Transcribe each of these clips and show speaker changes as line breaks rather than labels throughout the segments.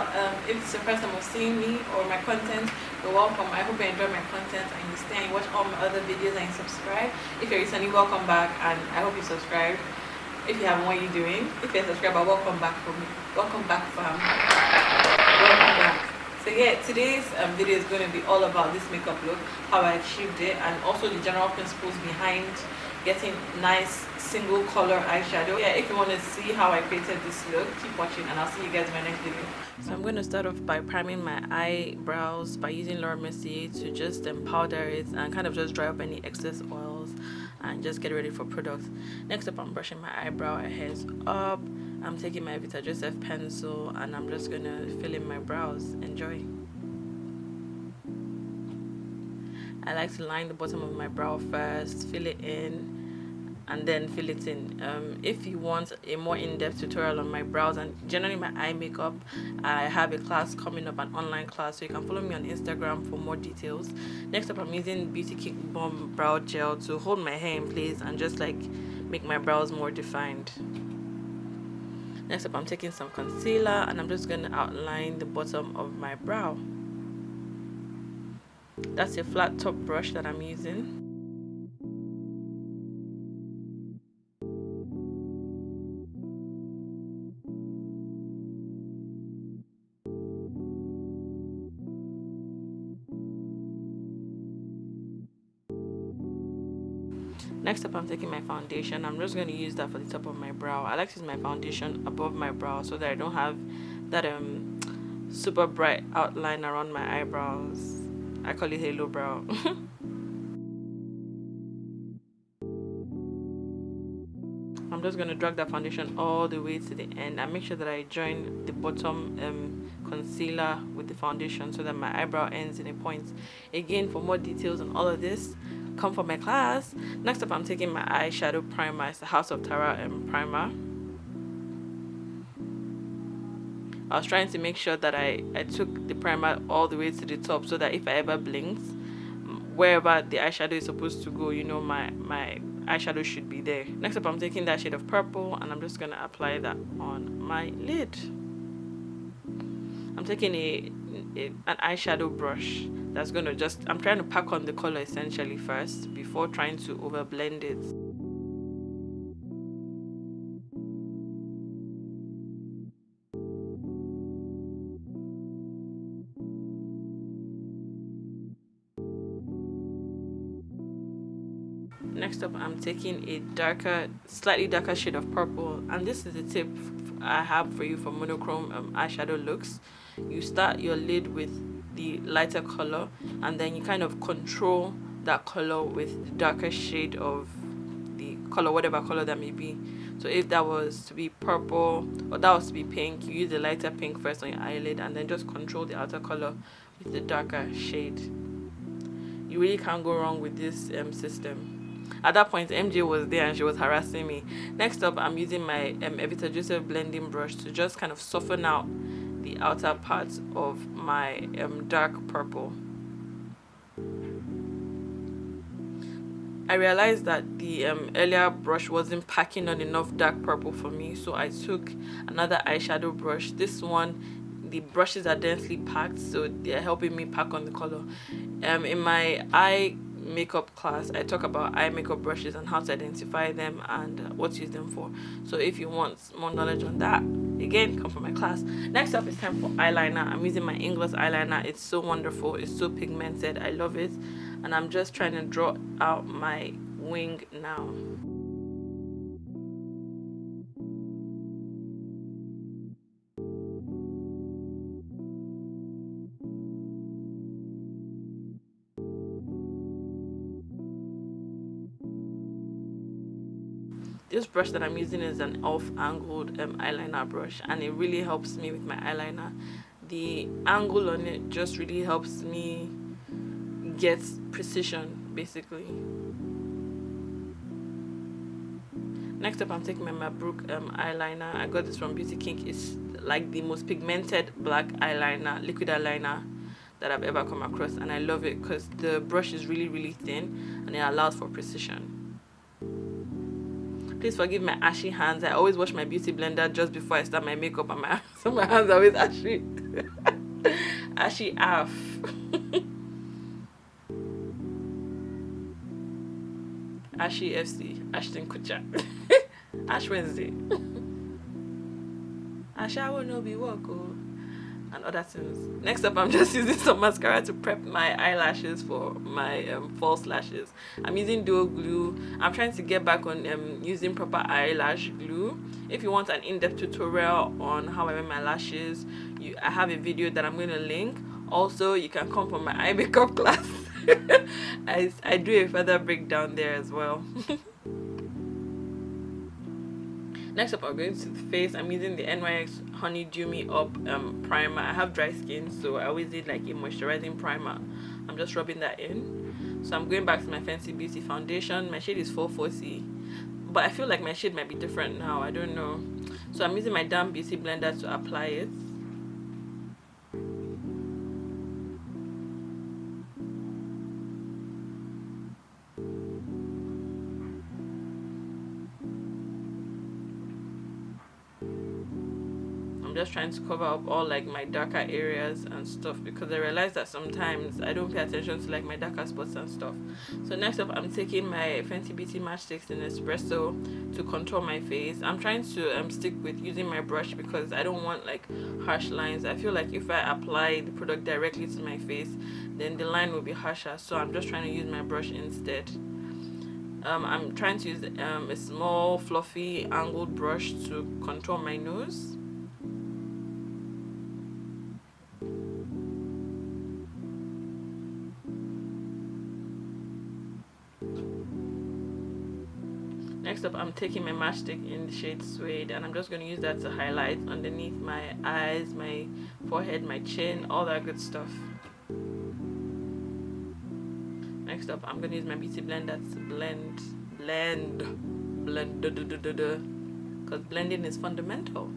y'all. If it's the first time of seeing me or my content, you're welcome. I hope you enjoy my content and you stay and watch all my other videos and you subscribe. If you're recently, welcome back, and I hope you subscribe. If you haven't, what are you doing? If you're a subscriber, welcome back for me. Welcome back, fam. Welcome back. So yeah, today's video is going to be all about this makeup look, how I achieved it, and also the general principles behind getting nice single color eyeshadow. Yeah, if you want to see how I created this look, keep watching and I'll see you guys in my next video. So I'm going to start off by priming my eyebrows by using Laura Mercier to just powder it and kind of just dry up any excess oils and just get ready for product. Next up, I'm brushing my eyebrow hairs up. I'm taking my Vita Joseph pencil and I'm just going to fill in my brows. Enjoy. I like to line the bottom of my brow first, fill it in, and then fill it in. If you want a more in-depth tutorial on my brows and generally my eye makeup, I have a class coming up, an online class, so you can follow me on Instagram for more details. Next up, I'm using Beauty Kick Bomb Brow Gel to hold my hair in place and just like make my brows more defined. Next up, I'm taking some concealer and I'm just going to outline the bottom of my brow. That's a flat top brush that I'm using. Next up, I'm taking my foundation. I'm just going to use that for the top of my brow. I like to use my foundation above my brow so that I don't have that super bright outline around my eyebrows. I call it halo brow. I'm just going to drag that foundation all the way to the end and make sure that I join the bottom concealer with the foundation so that my eyebrow ends in a point. Again, for more details on all of this, come for my class. Next up, I'm taking my eyeshadow primer. It's the House of Tara primer. I was trying to make sure that I took the primer all the way to the top so that if I ever blinked, wherever the eyeshadow is supposed to go, you know, my eyeshadow should be there. Next up, I'm taking that shade of purple and I'm just going to apply that on my lid. I'm taking an eyeshadow brush that's going to just, I'm trying to pack on the color essentially first before trying to overblend it. Next up, I'm taking a slightly darker shade of purple, and this is the tip I have for you for monochrome eyeshadow looks. You start your lid with the lighter color and then you kind of control that color with the darker shade of the color, whatever color that may be. So if that was to be purple or that was to be pink, you use the lighter pink first on your eyelid and then just control the outer color with the darker shade. You really can't go wrong with this system. At that point, MJ was there and she was harassing me. Next up, I'm using my Evita Joseph blending brush to just kind of soften out the outer parts of my dark purple. I realized that the earlier brush wasn't packing on enough dark purple for me, so I took another eyeshadow brush. This one, the brushes are densely packed, so they're helping me pack on the color. In my eye makeup class, I talk about eye makeup brushes and how to identify them and what to use them for. So if you want more knowledge on that, again, come for my class. Next up, it's time for eyeliner. I'm using my English eyeliner. It's so wonderful. It's so pigmented. I love it. And I'm just trying to draw out my wing now. This brush that I'm using is an off-angled eyeliner brush, and it really helps me with my eyeliner. The angle on it just really helps me get precision, basically. Next up, I'm taking my Mabrook eyeliner. I got this from Beauty Kick. It's like the most pigmented black eyeliner, liquid eyeliner that I've ever come across, and I love it because the brush is really, really thin and it allows for precision. Please forgive my ashy hands. I always wash my beauty blender just before I start my makeup, and my hands are always ashy. Ashy Af. Ashy FC. Ashton Kutcher. Ash Wednesday. Asha no be work and other things. Next up, I'm just using some mascara to prep my eyelashes for my false lashes. I'm using duo glue. I'm trying to get back on using proper eyelash glue. If you want an in-depth tutorial on how I make my lashes, I have a video that I'm going to link. Also, you can come for my eye makeup class. I do a further breakdown there as well. Next up, I'm going to the face. I'm using the NYX Honey Dew Me Up primer. I have dry skin, so I always need like a moisturizing primer. I'm just rubbing that in. So I'm going back to my Fenty Beauty foundation. My shade is 440, but I feel like my shade might be different now. I don't know. So I'm using my damp beauty blender to apply it. I'm just trying to cover up all like my darker areas and stuff, because I realize that sometimes I don't pay attention to like my darker spots and stuff. So next up, I'm taking my Fenty Beauty matchsticks in espresso to contour my face. I'm trying to stick with using my brush because I don't want like harsh lines. I feel like if I apply the product directly to my face, then the line will be harsher. So I'm just trying to use my brush instead. I'm trying to use a small fluffy angled brush to contour my nose. Next up, I'm taking my matchstick in the shade Suede, and I'm just going to use that to highlight underneath my eyes, my forehead, my chin, all that good stuff. Next up, I'm going to use my beauty blender to blend, because blending is fundamental.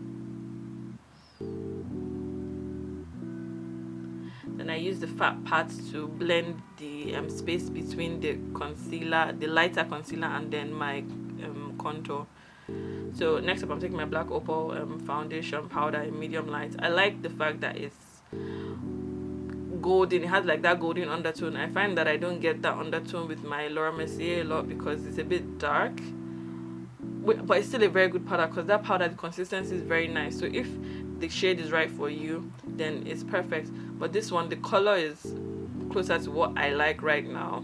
Then I use the fat parts to blend the space between the concealer, the lighter concealer, and then my contour. So next up, I'm taking my Black Opal foundation powder in medium light. I like the fact that it's golden. It has like that golden undertone. I find that I don't get that undertone with my Laura Mercier a lot because it's a bit dark, but it's still a very good powder, because that powder, the consistency is very nice. So if the shade is right for you, then it's perfect. But this one, the color is closer to what I like right now.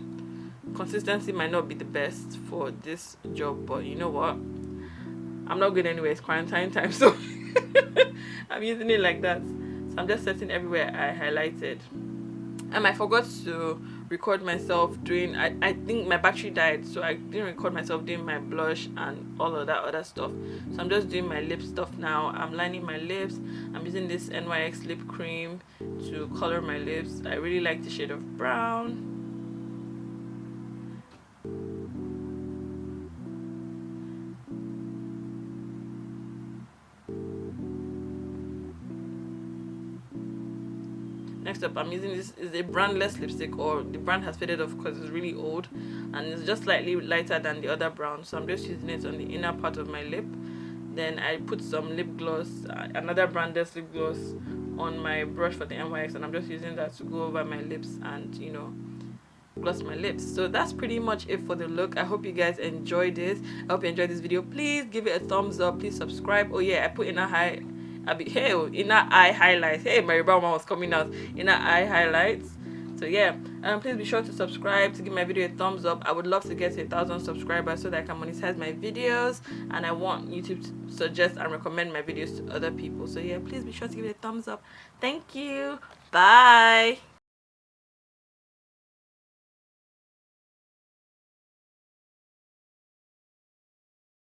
Consistency might not be the best for this job, but you know what, I'm not going anywhere. It's quarantine time, so I'm using it like that. So I'm just setting everywhere I highlighted. And I forgot to record myself doing, I think my battery died, so I didn't record myself doing my blush and all of that other stuff. So I'm just doing my lip stuff now. I'm lining my lips. I'm using this NYX lip cream to color my lips. I really like the shade of brown. Next up, I'm using this is a brandless lipstick, or the brand has faded off because it's really old, and it's just slightly lighter than the other brown. So I'm just using it on the inner part of my lip. Then I put some lip gloss, another brandless lip gloss, on my brush for the NYX, and I'm just using that to go over my lips and, you know, gloss my lips. So that's pretty much it for the look. I hope you guys enjoyed this. I hope you enjoyed this video. Please give it a thumbs up. Please subscribe. Oh yeah, I put inner eye highlights. Hey, my brown one was coming out. Inner eye highlights. So yeah, please be sure to subscribe, to give my video a thumbs up. I would love to get to 1,000 subscribers so that I can monetize my videos, and I want YouTube to suggest and recommend my videos to other people. So yeah, please be sure to give it a thumbs up. Thank you. Bye.